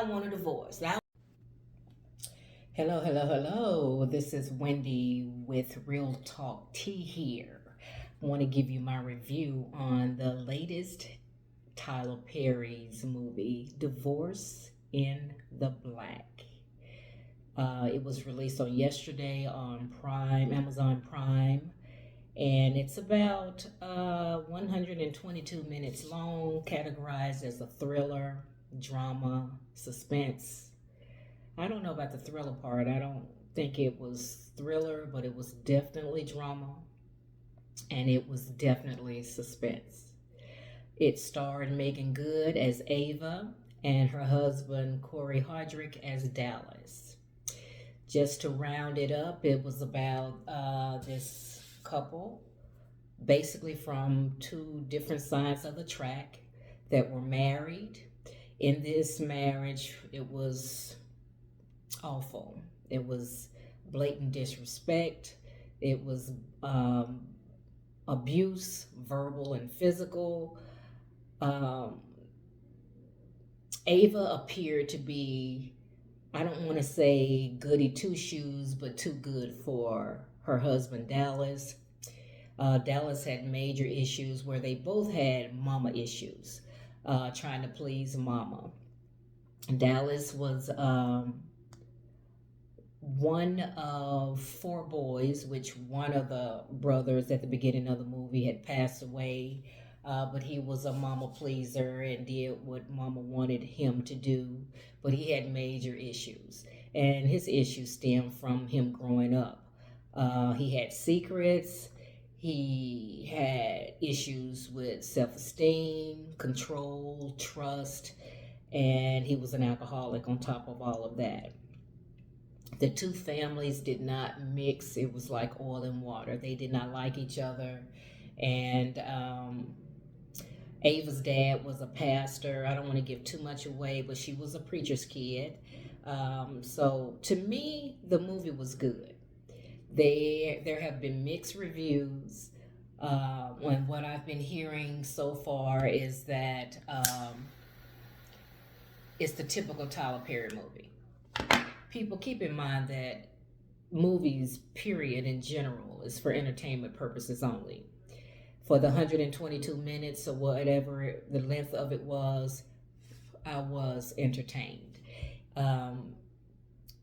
want a divorce. Hello, hello, hello. This is Wendy with Real Talk Tea here. I want to give you my review on the latest Tyler Perry's movie, Divorce in the Black. It was released on yesterday on Prime, Amazon Prime, and it's about 122 minutes long, categorized as a thriller, drama, suspense. I don't know about the thriller part. I don't think it was thriller, but it was definitely drama, and it was definitely suspense. It starred Megan Good as Ava and her husband Corey Hardrick as Dallas. Just to round it up, it was about this couple, basically from two different sides of the track, that were married. In this marriage, it was awful. It was blatant disrespect. It was abuse, verbal and physical. Um, Ava appeared to be, I don't want to say goody two shoes, but too good for her husband Dallas. Dallas had major issues where they both had mama issues, trying to please mama. Dallas was one of four boys, which one of the brothers at the beginning of the movie had passed away. But he was a mama pleaser and did what mama wanted him to do. But he had major issues. And his issues stemmed from him growing up. He had secrets. He had issues with self esteem, control, trust, and he was an alcoholic on top of all of that. The two families did not mix. It was like oil and water. They did not like each other. And Ava's dad was a pastor. I don't want to give too much away, but she was a preacher's kid. So to me, the movie was good. There have been mixed reviews. And what I've been hearing so far is that it's the typical Tyler Perry movie. People, keep in mind that movies, period, in general, is for entertainment purposes only. For the 122 minutes or whatever the length of it was, I was entertained. Um,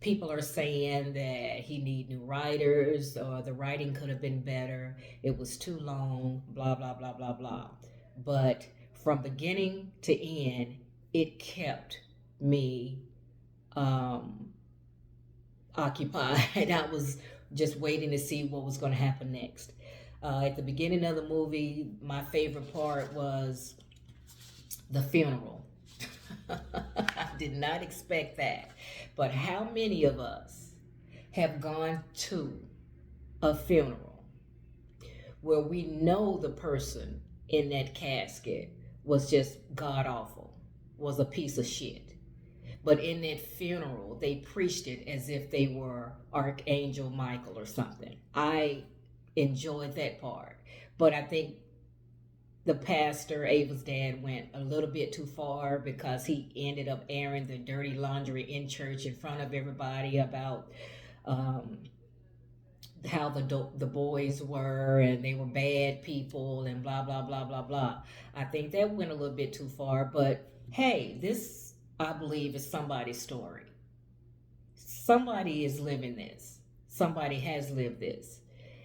People are saying that he need new writers, or the writing could have been better. It was too long, blah, blah, blah, blah, blah. But from beginning to end, it kept me um, occupied. I was just waiting to see what was going to happen next. At the beginning of the movie, my favorite part was the funeral. I did not expect that. But how many of us have gone to a funeral where we know the person in that casket was just god awful, was a piece of shit? But in that funeral, they preached it as if they were Archangel Michael or something. I enjoyed that part. But I think the pastor, Ava's dad, went a little bit too far because he ended up airing the dirty laundry in church in front of everybody about um, how the boys were and they were bad people and blah blah blah blah blah. I think that went a little bit too far, but hey, this, I believe, is somebody's story. Somebody is living this. Somebody has lived this.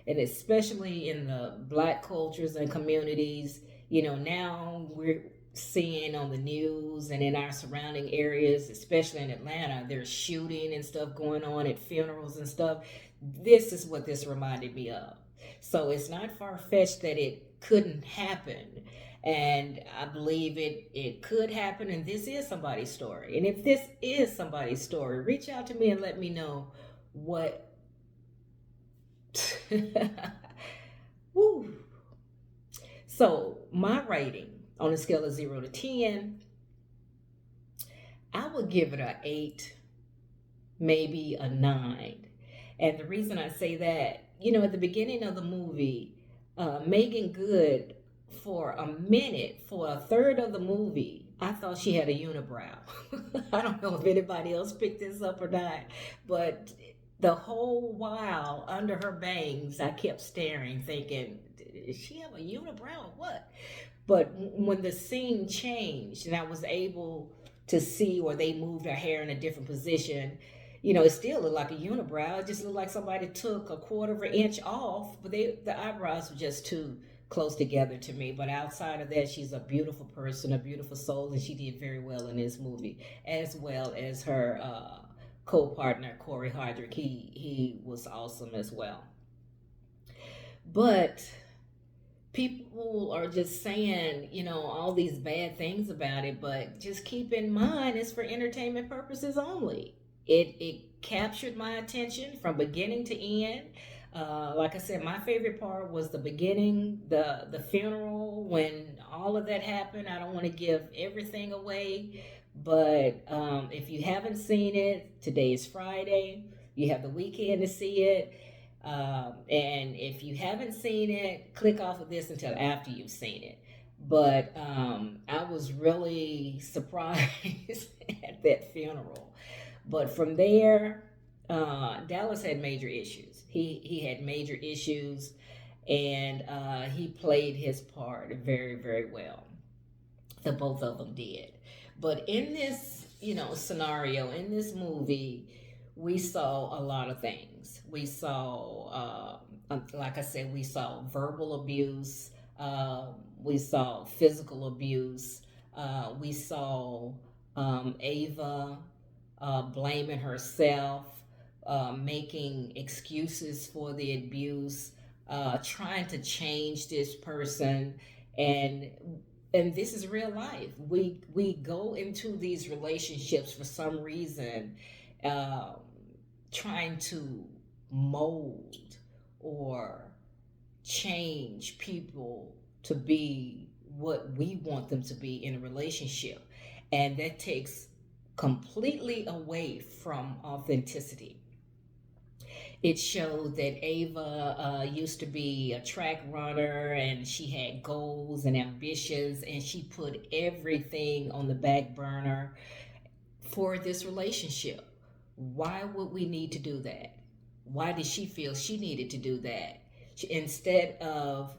And especially in the black cultures and communities, now we're seeing on the news and in our surrounding areas, especially in Atlanta, there's shooting and stuff going on at funerals and stuff. This is what this reminded me of. So it's not far fetched that it couldn't happen. And I believe it could happen. And this is somebody's story. And if this is somebody's story, reach out to me and let me know what. Woo. So my rating on a scale of 0 to 10, I would give it a 8, maybe a 9. And the reason I say that, at the beginning of the movie, Megan Good, for a minute, for a third of the movie, I thought she had a unibrow. I don't know if anybody else picked this up or not, but the whole while under her bangs, I kept staring, thinking, "Does she have a unibrow or what?" But when the scene changed and I was able to see, or they moved her hair in a different position, it still looked like a unibrow. It just looked like somebody took a quarter of an inch off, but the eyebrows were just too close together to me. But outside of that, she's a beautiful person, a beautiful soul, and she did very well in this movie, as well as her co-partner Corey Hardrick. He was awesome as well. But people are just saying, all these bad things about it, but just keep in mind it's for entertainment purposes only. It captured my attention from beginning to end. Like I said, my favorite part was the beginning, the funeral, when all of that happened. I don't want to give everything away, but if you haven't seen it, today is Friday. You have the weekend to see it. And if you haven't seen it, click off of this until after you've seen it. But I was really surprised at that funeral. But from there, Dallas had major issues. He had major issues, and he played his part very, very well. The both of them did. But in this, scenario, in this movie, we saw a lot of things. We saw, like I said, we saw verbal abuse. We saw physical abuse. We saw Ava blaming herself, making excuses for the abuse, trying to change this person, and this is real life. We go into these relationships for some reason, um, trying to mold or change people to be what we want them to be in a relationship, and that takes completely away from authenticity. It showed that Ava used to be a track runner and she had goals and ambitions, and she put everything on the back burner for this relationship. Why would we need to do that? Why did she feel she needed to do that? Instead of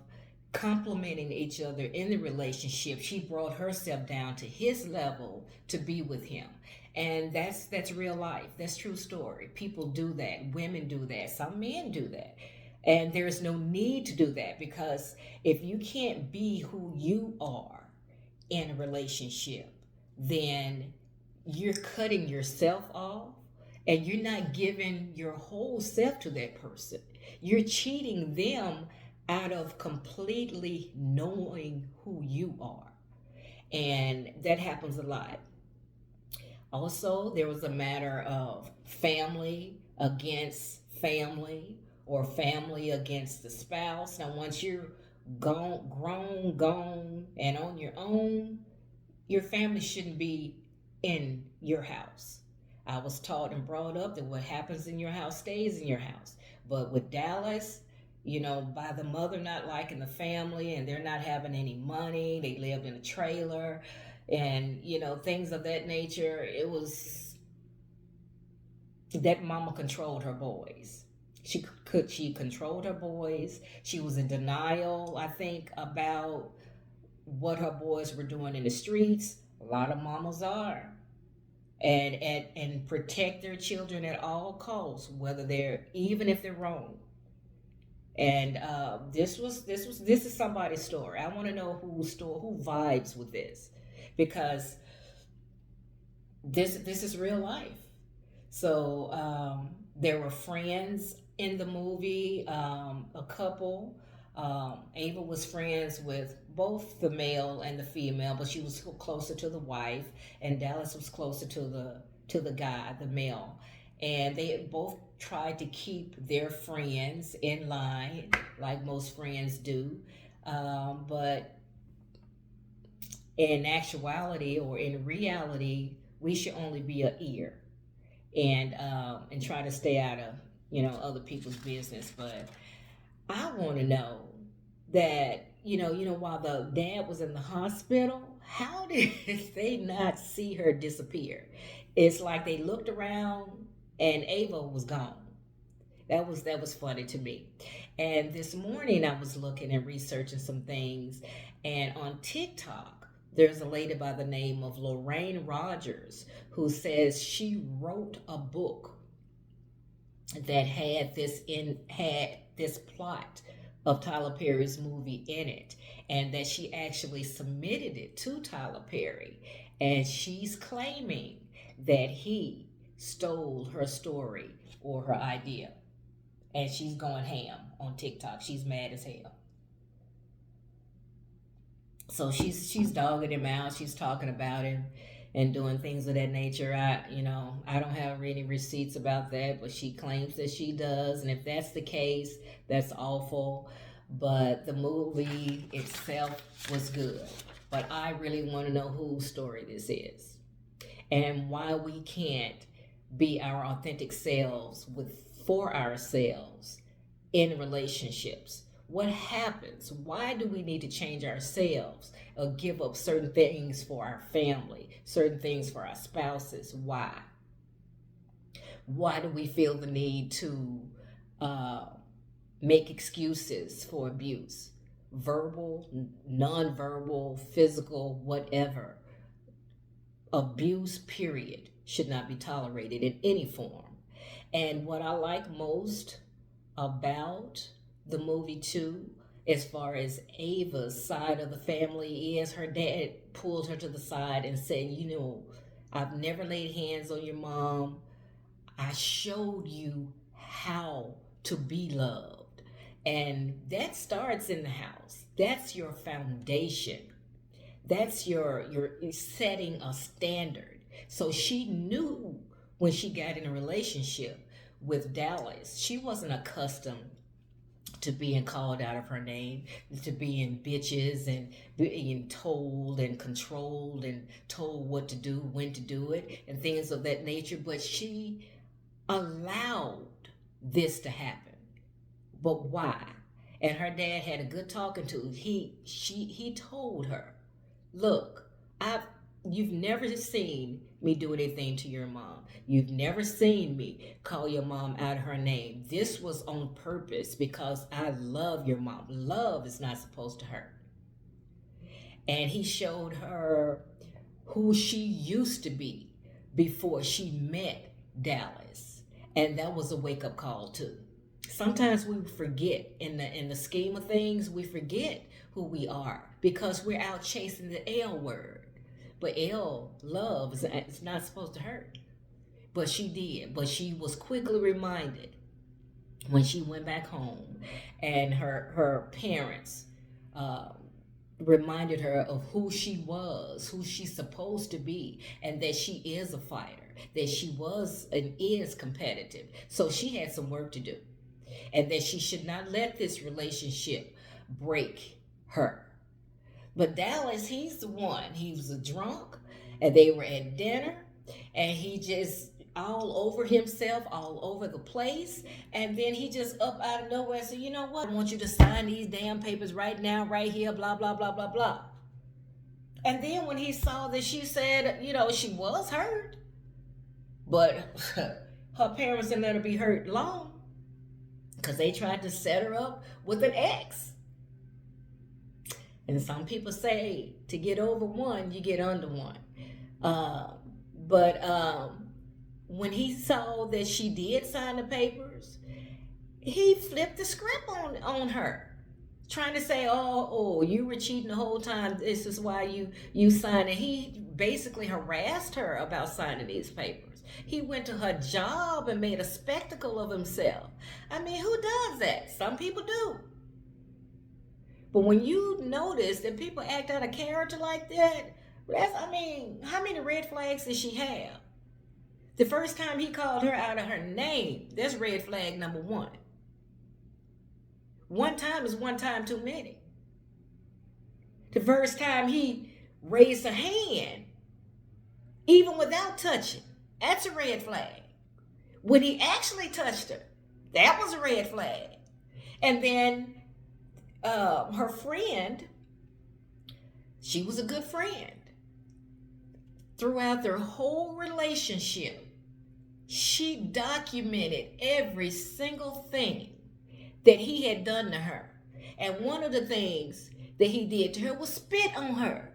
complimenting each other in the relationship, she brought herself down to his level to be with him. And that's real life. That's true story. People do that. Women do that. Some men do that. And there's no need to do that, because if you can't be who you are in a relationship, then you're cutting yourself off and you're not giving your whole self to that person. You're cheating them out of completely knowing who you are. And that happens a lot. Also, there was a matter of family against family, or family against the spouse. Now, once you're gone, and on your own, your family shouldn't be in your house. I was taught and brought up that what happens in your house stays in your house. But with Dallas, by the mother not liking the family and they're not having any money, they lived in a trailer, and things of that nature. It was that mama controlled her boys. She controlled her boys. She was in denial, I think, about what her boys were doing in the streets. A lot of mamas are. And protect their children at all costs, whether they're, even if they're wrong. And this is somebody's story. I want to know who vibes with this, because this is real life. So there were friends in the movie, a couple. Ava was friends with both the male and the female, but she was closer to the wife, and Dallas was closer to the guy, the male. And they both tried to keep their friends in line, like most friends do. But in actuality, or in reality, we should only be an ear, and try to stay out of other people's business. But I want to know that while the dad was in the hospital, how did they not see her disappear? It's like they looked around and Ava was gone. That was funny to me. And this morning I was looking and researching some things, and on TikTok there's a lady by the name of Lorraine Rogers who says she wrote a book that had this plot of Tyler Perry's movie in it, and that she actually submitted it to Tyler Perry, and she's claiming that he stole her story or her idea, and she's going ham on TikTok. She's mad as hell. So she's dogging him out. She's talking about him and doing things of that nature. I don't have any receipts about that, but she claims that she does. And if that's the case, that's awful. But the movie itself was good. But I really want to know whose story this is and why we can't be our authentic selves for ourselves in relationships. What happens? Why do we need to change ourselves or give up certain things for our family, certain things for our spouses? Why? Why do we feel the need to uh, make excuses for abuse? Verbal, nonverbal, physical, whatever. Abuse, period, should not be tolerated in any form. And what I like most about the movie too, as far as Ava's side of the family, is her dad pulled her to the side and said, I've never laid hands on your mom. I showed you how to be loved. And that starts in the house. That's your foundation. That's your setting a standard. So she knew when she got in a relationship with Dallas, she wasn't accustomed to being called out of her name, to being bitches and being told and controlled and told what to do, when to do it, and things of that nature. But she allowed this to happen. But why? And her dad had a good talking to. He told her, look, you've never seen me do anything to your mom. You've never seen me call your mom out of her name. This was on purpose because I love your mom. Love is not supposed to hurt. And he showed her who she used to be before she met Dallas. And that was a wake-up call too. Sometimes we forget in the scheme of things, we forget who we are because we're out chasing the L word. But love, is not supposed to hurt. But she did. But she was quickly reminded when she went back home and her parents uh, reminded her of who she was, who she's supposed to be, and that she is a fighter, that she was and is competitive. So she had some work to do, and that she should not let this relationship break her. But Dallas, he's the one. He was a drunk, and they were at dinner, and he just all over himself, all over the place. And then he just up out of nowhere said, you know what? I want you to sign these damn papers right now, right here, blah, blah, blah, blah, blah. And then when he saw that she said, she was hurt, but her parents didn't let her be hurt long because they tried to set her up with an ex. And some people say to get over one, you get under one. But when he saw that she did sign the papers, he flipped the script on her, trying to say, oh, you were cheating the whole time. This is why you signed it. He basically harassed her about signing these papers. He went to her job and made a spectacle of himself. I mean, who does that? Some people do. But when you notice that people act out of character like that, how many red flags does she have? The first time he called her out of her name, that's red flag number one. One time is one time too many. The first time he raised a hand, even without touching, that's a red flag. When he actually touched her, that was a red flag. And then her friend, she was a good friend throughout their whole relationship. She documented every single thing that he had done to her. And one of the things that he did to her was spit on her.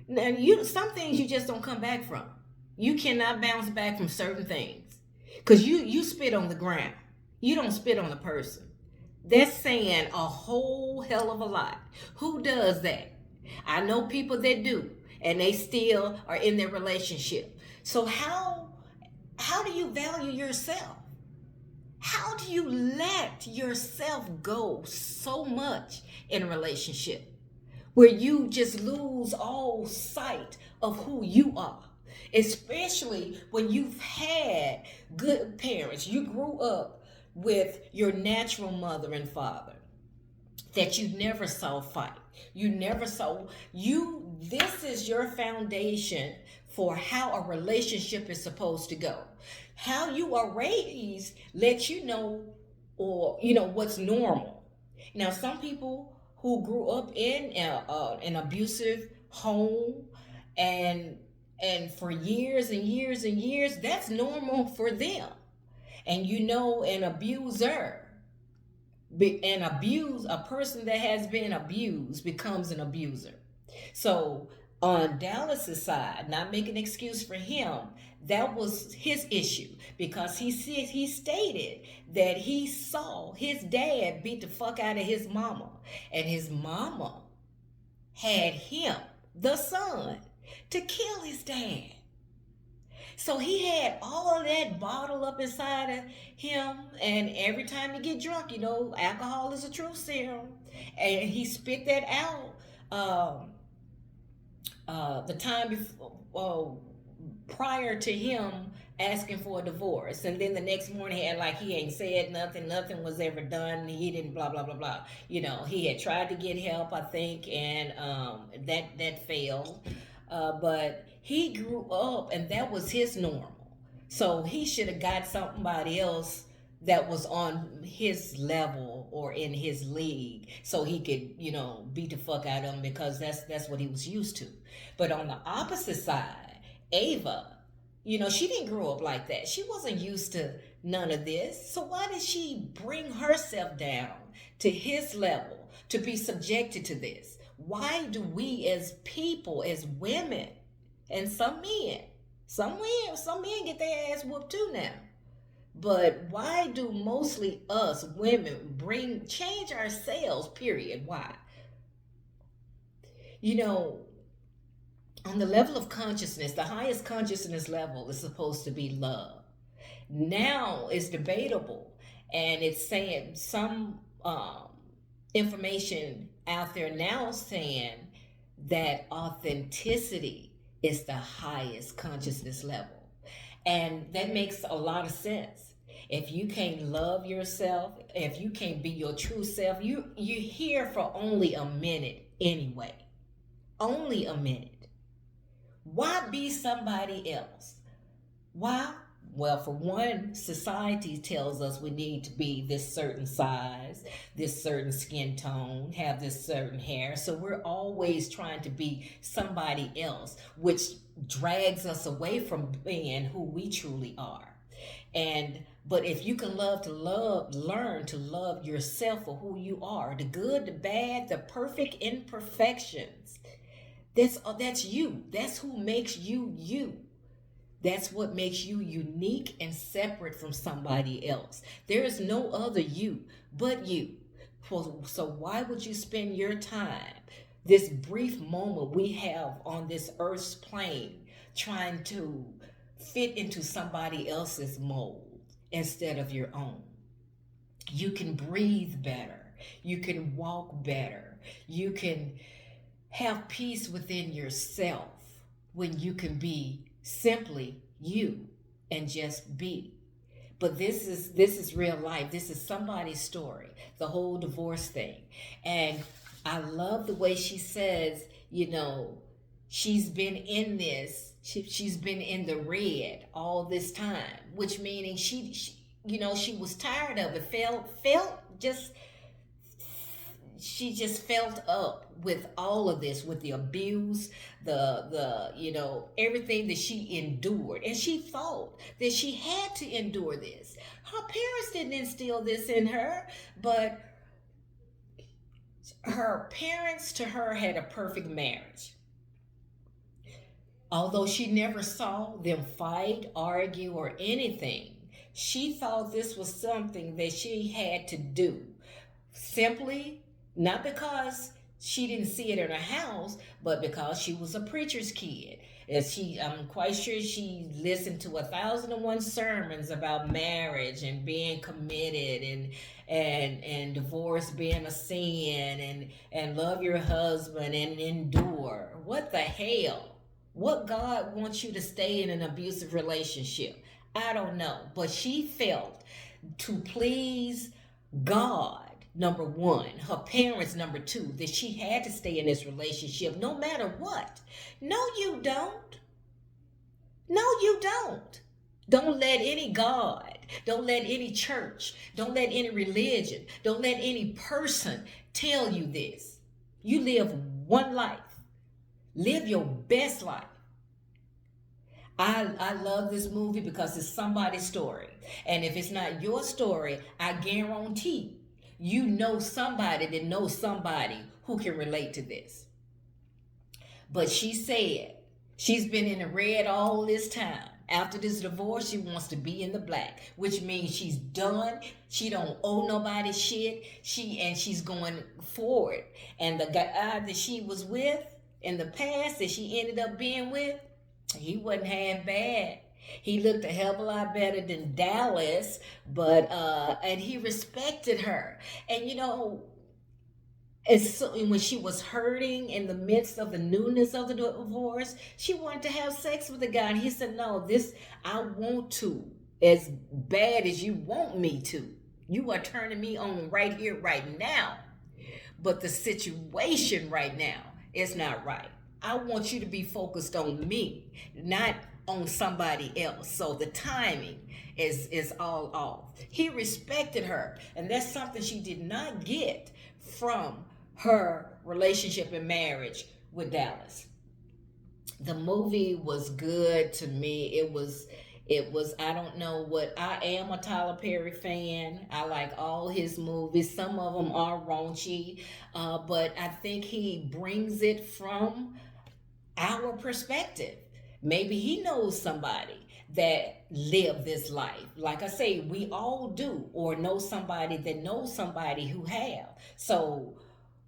Now, some things you just don't come back from. You cannot bounce back from certain things. Because you spit on the ground. You don't spit on a person. That's saying a whole hell of a lot. Who does that? I know people that do, and they still are in their relationship. So how do you value yourself? How do you let yourself go so much in a relationship where you just lose all sight of who you are? Especially when you've had good parents. You grew up with your natural mother and father that you never saw fight. You never saw this is your foundation for how a relationship is supposed to go. How you are raised lets you know, or what's normal. Now some people who grew up in an abusive home, and for years and years and years, that's normal for them. And an abuser and abuse a person that has been abused becomes an abuser. So on Dallas's side, not making an excuse for him, that was his issue, because he stated that he saw his dad beat the fuck out of his mama, and his mama had him, the son, to kill his dad. So he had all of that bottled up inside of him, and every time he get drunk, alcohol is a truth serum, and he spit that out. The time before, prior to him asking for a divorce, and then the next morning he had like he ain't said nothing was ever done, he didn't blah blah blah blah. He had tried to get help, I think, and that failed. But he grew up and that was his normal. So he should have got somebody else that was on his level or in his league, so he could, beat the fuck out of him, because that's what he was used to. But on the opposite side, Ava, she didn't grow up like that. She wasn't used to none of this. So why did she bring herself down to his level to be subjected to this? Why do we as people, as women, and some men get their ass whooped too now. But why do mostly us women change ourselves, period? Why? On the level of consciousness, the highest consciousness level is supposed to be love. Now it's debatable, and it's saying some information out there now saying that authenticity is the highest consciousness level. And that makes a lot of sense. If you can't love yourself, if you can't be your true self, you're here for only a minute anyway. Only a minute. Why be somebody else? Why? Well, for one, society tells us we need to be this certain size, this certain skin tone, have this certain hair. So we're always trying to be somebody else, which drags us away from being who we truly are. But if you can learn to love yourself for who you are, the good, the bad, the perfect imperfections. That's you. That's who makes you you. That's what makes you unique and separate from somebody else. There is no other you but you. So why would you spend your time, this brief moment we have on this earth's plane, trying to fit into somebody else's mold instead of your own? You can breathe better. You can walk better. You can have peace within yourself when you can be simply you and just be. But this is real life. This is somebody's story, the whole divorce thing. And I love the way she says, she's been in this, she's been in the red all this time, which meaning she was tired of it, felt just she just felt up with all of this, with the abuse, the everything that she endured, and she thought that she had to endure this. Her parents didn't instill this in her, but her parents to her had a perfect marriage. Although she never saw them fight, argue, or anything, she thought this was something that she had to do. Simply, not because she didn't see it in her house, but because she was a preacher's kid. I'm quite sure she listened to 1,001 sermons about marriage and being committed and divorce being a sin and love your husband and endure. What the hell? What God wants you to stay in an abusive relationship? I don't know. But she felt to please God, number one, her parents, number two, that she had to stay in this relationship no matter what. No, you don't. No, you don't. Don't let any God, don't let any church, don't let any religion, don't let any person tell you this. You live one life. Live your best life. I love this movie because it's somebody's story. And if it's not your story, I guarantee you know somebody that knows somebody who can relate to this. But she said she's been in the red all this time. After this divorce, she wants to be in the black, which means she's done. She don't owe nobody shit. She's going forward. And the guy that she was with in the past, that she ended up being with, he wasn't half bad. He looked a hell of a lot better than Dallas, but and he respected her. And when she was hurting in the midst of the newness of the divorce, she wanted to have sex with the guy, and he said, "No, this I want to as bad as you want me to. You are turning me on right here, right now, but the situation right now is not right. I want you to be focused on me, not on somebody else. So the timing is all off." He respected her, and that's something she did not get from her relationship and marriage with Dallas. The movie was good to me. It was I don't know what, I am a Tyler Perry fan. I like all his movies. Some of them are raunchy, but I think he brings it from our perspective. Maybe he knows somebody that lived this life. Like I say, we all do, or know somebody that knows somebody who have. So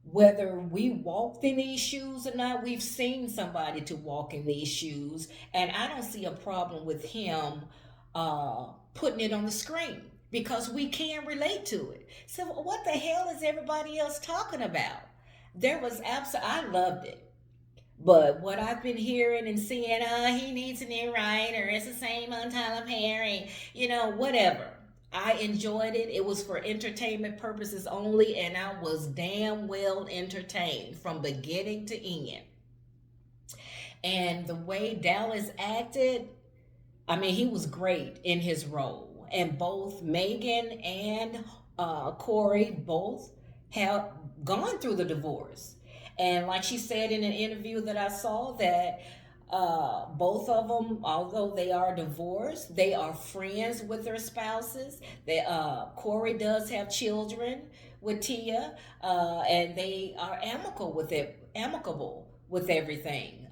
whether we walked in these shoes or not, we've seen somebody to walk in these shoes, and I don't see a problem with him putting it on the screen because we can relate to it. So what the hell is everybody else talking about? There was I loved it. But what I've been hearing and seeing, he needs a new writer. It's the same on Tyler Perry. Whatever. I enjoyed it. It was for entertainment purposes only, and I was damn well entertained from beginning to end. And the way Dallas acted, I mean, he was great in his role. And both Megan and Corey both have gone through the divorce. And like she said in an interview that I saw, that both of them, although they are divorced, they are friends with their spouses. Corey does have children with Tia, and they are amicable with everything.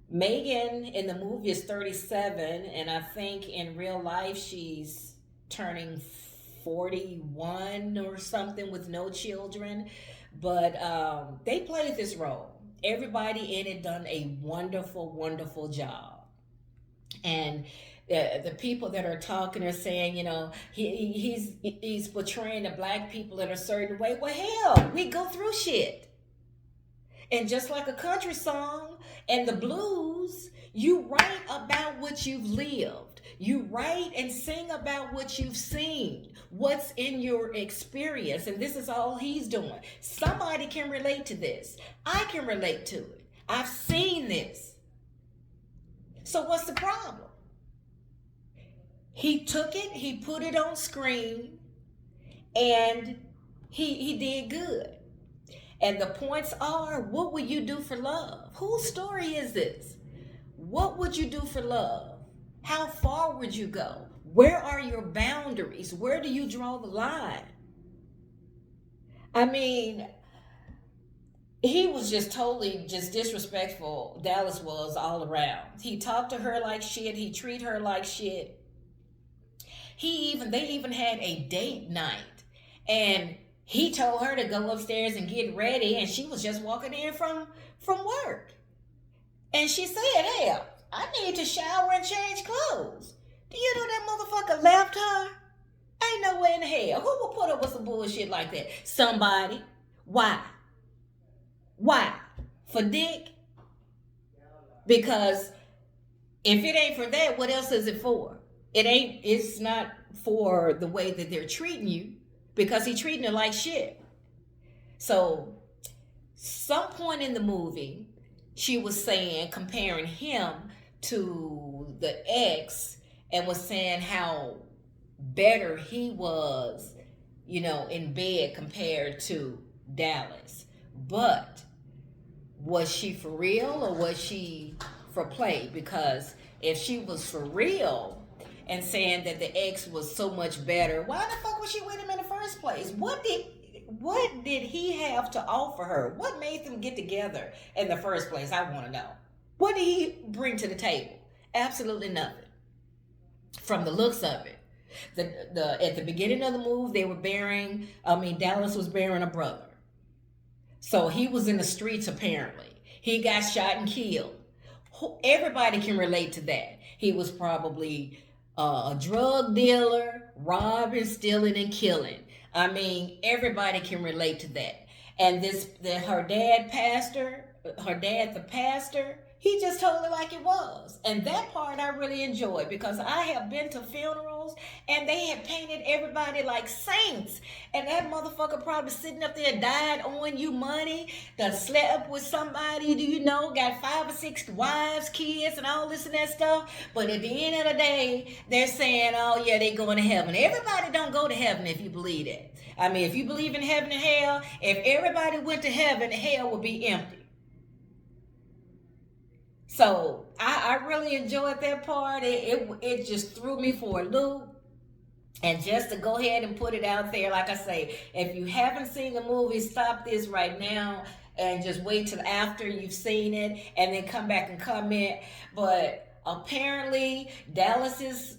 Megan in the movie is 37, and I think in real life she's turning 41 or something with no children. But they played this role. Everybody in it done a wonderful, wonderful job. And the people that are talking are saying, he's portraying the black people in a certain way. Well, hell, we go through shit. And just like a country song and the blues, you write about what you've lived. You write and sing about what you've seen, what's in your experience. And this is all he's doing. Somebody can relate to this. I can relate to it. I've seen this. So what's the problem? He took it, he put it on screen, and he did good. And the points are, what would you do for love? Whose story is this? What would you do for love? How far would you go? Where are your boundaries? Where do you draw the line? I mean, he was just totally just disrespectful. Dallas was all around. He talked to her like shit. He treated her like shit. They even had a date night, and he told her to go upstairs and get ready, and she was just walking in from work, and she said, "Hell, I need to shower and change clothes." Do you know that motherfucker left her? Ain't no way in hell. Who would put up with some bullshit like that? Somebody. Why? Why? For dick? Because if it ain't for that, what else is it for? It's not for the way that they're treating you, because he's treating her like shit. So, some point in the movie, she was saying, comparing him to the ex, and was saying how better he was, in bed compared to Dallas. But was she for real, or was she for play? Because if she was for real and saying that the ex was so much better, why the fuck was she with him in the first place? What did he have to offer her? What made them get together in the first place? I want to know. What did he bring to the table? Absolutely nothing. From the looks of it. At the beginning of the move, Dallas was bearing a brother. So he was in the streets apparently. He got shot and killed. Everybody can relate to that. He was probably a drug dealer, robbing, stealing, and killing. Everybody can relate to that. And her dad, the pastor, he just told it like it was. And that part I really enjoyed, because I have been to funerals and they have painted everybody like saints. And that motherfucker probably sitting up there died owing you money, done slept with somebody, got 5 or 6 wives, kids, and all this and that stuff. But at the end of the day, they're saying, oh yeah, they going to heaven. Everybody don't go to heaven if you believe that. If you believe in heaven and hell, if everybody went to heaven, hell would be empty. So I really enjoyed that part. It just threw me for a loop. And just to go ahead and put it out there, like I say, if you haven't seen the movie, stop this right now and just wait till after you've seen it, and then come back and comment. But apparently Dallas's,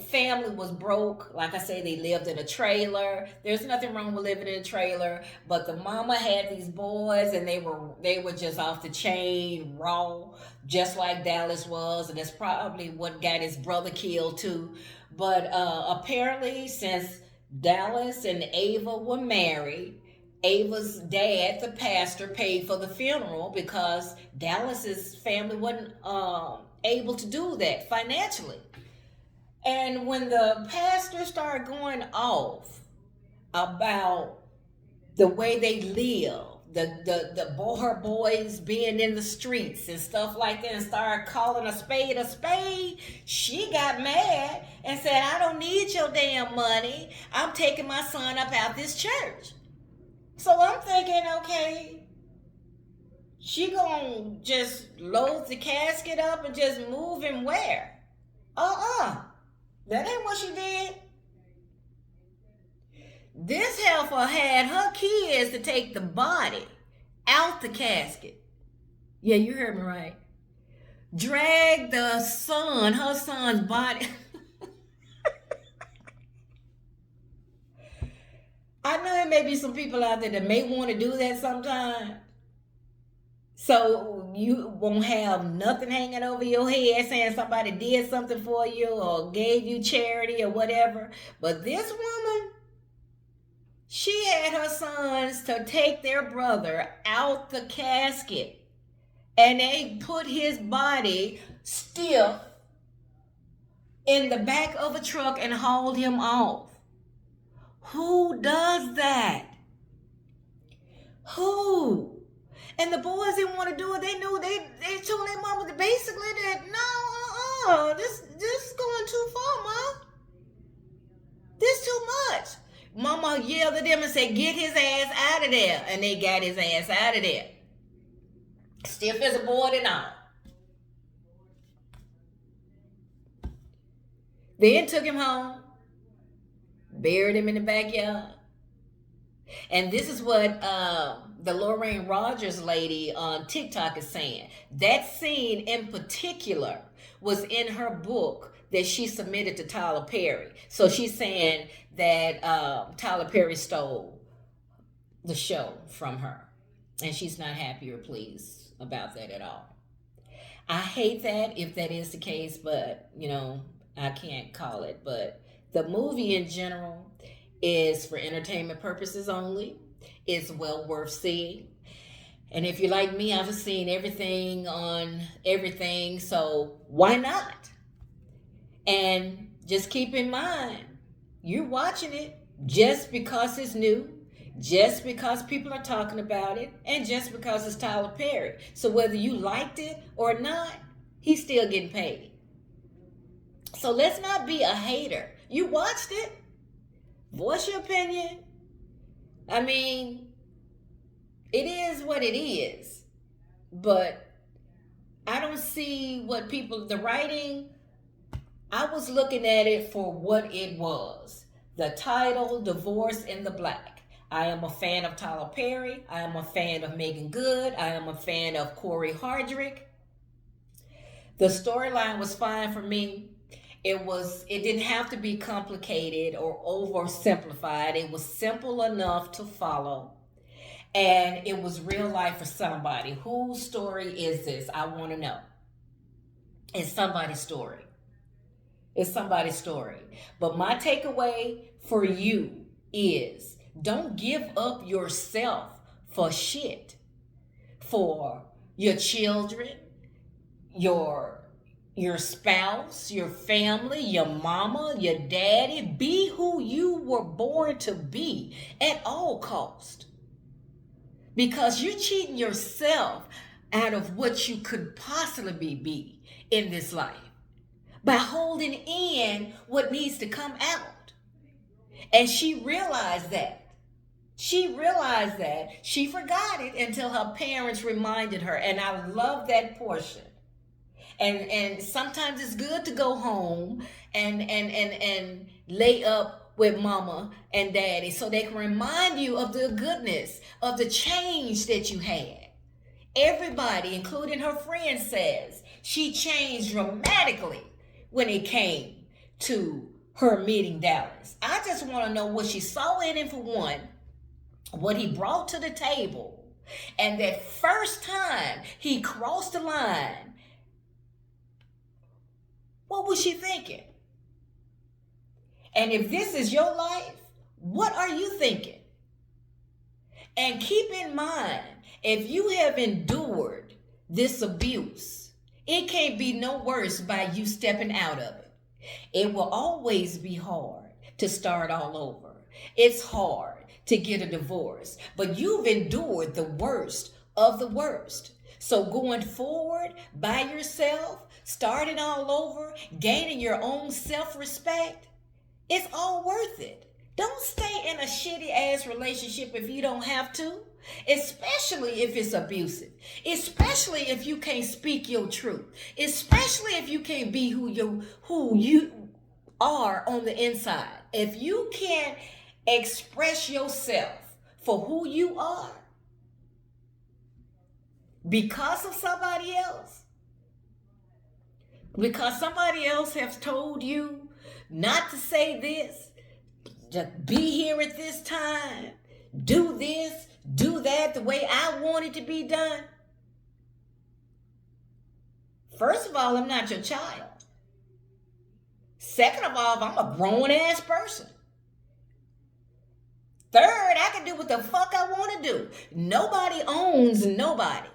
family was broke. Like I say, they lived in a trailer. There's nothing wrong with living in a trailer, but the mama had these boys, and they were just off the chain, raw, just like Dallas was, and that's probably what got his brother killed too. But apparently, since Dallas and Ava were married, Ava's dad, the pastor, paid for the funeral because Dallas's family wasn't able to do that financially. And when the pastor started going off about the way they live, her boys being in the streets and stuff like that, and started calling a spade, she got mad and said, I don't need your damn money. I'm taking my son up out this church. So I'm thinking, okay, she gonna just load the casket up and just move him where? That ain't what she did. This heifer had her kids to take the body out the casket. Yeah, you heard me right. Drag her son's body. I know there may be some people out there that may want to do that sometime. So you won't have nothing hanging over your head saying somebody did something for you or gave you charity or whatever. But this woman, she had her sons to take their brother out the casket, and they put his body stiff in the back of a truck and hauled him off. Who does that? Who? And the boys didn't want to do it. They knew they told their mama basically that this is going too far, Mom. This too much. Mama yelled with them and said, get his ass out of there. And they got his ass out of there. Stiff as a board and all. Then took him home, buried him in the backyard. And this is what the Lorraine Rogers lady on TikTok is saying. That scene in particular was in her book that she submitted to Tyler Perry. So she's saying that Tyler Perry stole the show from her. And she's not happy or pleased about that at all. I hate that if that is the case, but, you know, I can't call it. But the movie in general is for entertainment purposes only. It's well worth seeing. And if you're like me, I've seen everything on everything, so why not? And just keep in mind, you're watching it just because it's new, just because people are talking about it, and just because it's Tyler Perry. So whether you liked it or not, he's still getting paid. So let's not be a hater. You watched it. Voice your opinion. I mean, it is what it is. But I don't see what people, the writing, I was looking at it for what it was. The title, Divorce in the Black. I am a fan of Tyler Perry. I am a fan of Megan Good. I am a fan of Corey Hardrick. The storyline was fine for me. It didn't have to be complicated or oversimplified. It was simple enough to follow. And it was real life for somebody. Whose story is this? I want to know. It's somebody's story. It's somebody's story. But my takeaway for you is don't give up yourself for shit. For your children, your spouse, your family, your mama, your daddy. Be who you were born to be at all cost. Because you're cheating yourself out of what you could possibly be in this life by holding in what needs to come out. And she realized that. She realized that. She forgot it until her parents reminded her. And I love that portion. And sometimes it's good to go home and lay up with mama and daddy so they can remind you of the goodness, of the change that you had. Everybody, including her friend, says she changed dramatically when it came to her meeting Dallas. I just want to know what she saw in him, for one, what he brought to the table, and that first time he crossed the line, what was she thinking? And if this is your life, what are you thinking? And keep in mind, if you have endured this abuse, it can't be no worse by you stepping out of it. It will always be hard to start all over. It's hard to get a divorce, but you've endured the worst of the worst. So going forward by yourself, starting all over, gaining your own self-respect, it's all worth it. Don't stay in a shitty ass relationship if you don't have to, especially if it's abusive, especially if you can't speak your truth, especially if you can't be who you are on the inside. If you can't express yourself for who you are because of somebody else, because somebody else has told you not to say this, just be here at this time, do this, do that the way I want it to be done. First of all, I'm not your child. Second of all, I'm a grown ass person. Third, I can do what the fuck I want to do. Nobody owns nobody.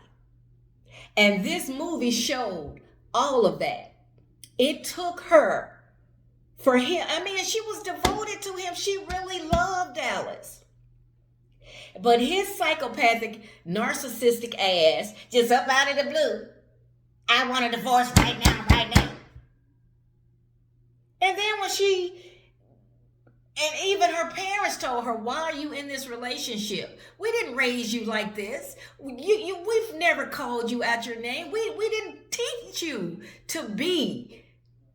And this movie showed all of that. It took her for him. I mean, she was devoted to him. She really loved Dallas. But his psychopathic, narcissistic ass just up out of the blue, I want a divorce right now, right now. And then when she And even her parents told her, why are you in this relationship? We didn't raise you like this. We've never called you out your name. We didn't teach you to be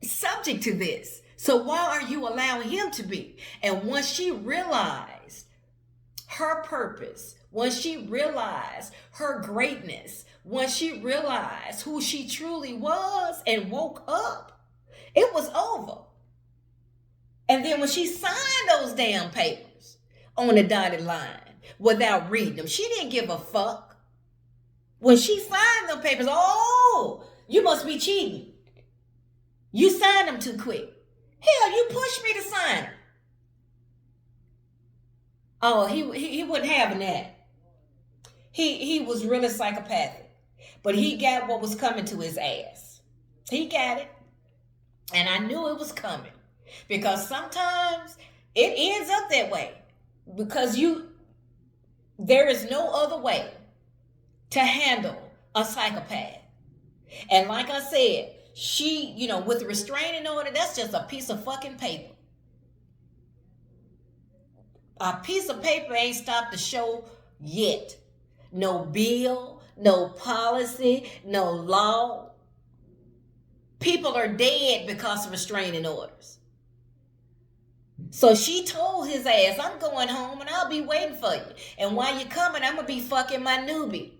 subject to this. So why are you allowing him to be? And once she realized her purpose, once she realized her greatness, once she realized who she truly was and woke up, it was over. And then when she signed those damn papers on the dotted line without reading them, she didn't give a fuck. When she signed them papers, oh, you must be cheating. You signed them too quick. Hell, you pushed me to sign them. Oh, he wasn't having that. He was really psychopathic. But he got what was coming to his ass. He got it. And I knew it was coming. Because sometimes it ends up that way. Because there is no other way to handle a psychopath. And like I said, she, with the restraining order, that's just a piece of fucking paper. A piece of paper ain't stopped the show yet. No bill, no policy, no law. People are dead because of restraining orders. So she told his ass, I'm going home and I'll be waiting for you. And while you're coming, I'm going to be fucking my newbie.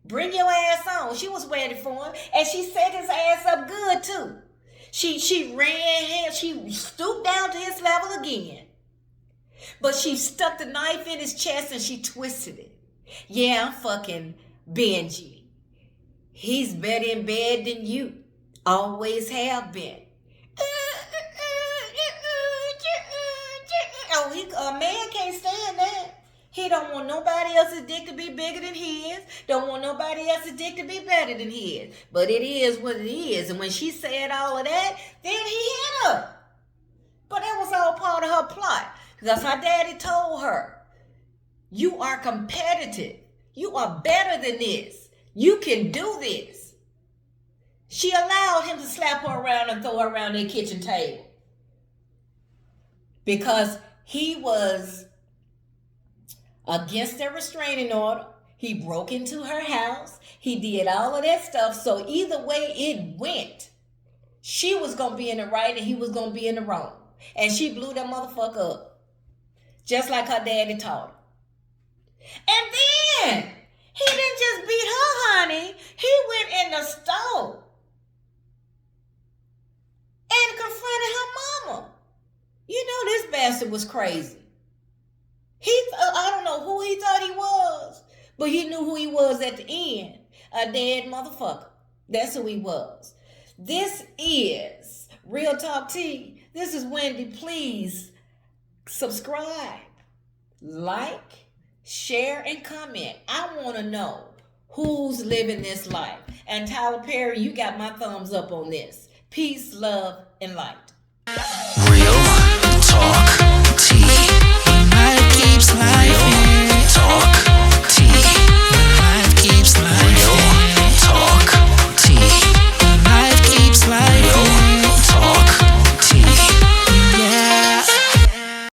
Bring your ass on. She was waiting for him. And she set his ass up good too. She ran him. She stooped down to his level again. But she stuck the knife in his chest and she twisted it. Yeah, I'm fucking Benji. He's better in bed than you. Always have been. Oh, a man can't stand that. He don't want nobody else's dick to be bigger than his. Don't want nobody else's dick to be better than his. But it is what it is. And when she said all of that, then he hit her. But that was all part of her plot. Because her daddy told her, you are competitive. You are better than this. You can do this. She allowed him to slap her around and throw her around their kitchen table. Because he was against their restraining order. He broke into her house. He did all of that stuff. So either way it went, she was going to be in the right and he was going to be in the wrong. And she blew that motherfucker up. Just like her daddy taught her. And then, he didn't just beat her, honey. He went in the store and confronted her mama. This bastard was crazy. I don't know who he thought he was, but he knew who he was at the end. A dead motherfucker. That's who he was. This is Real Talk Tea. This is Wendy. Please subscribe, like, share, and comment. I want to know who's living this life. And Tyler Perry, you got my thumbs up on this. Peace, love, and light. Real Talk.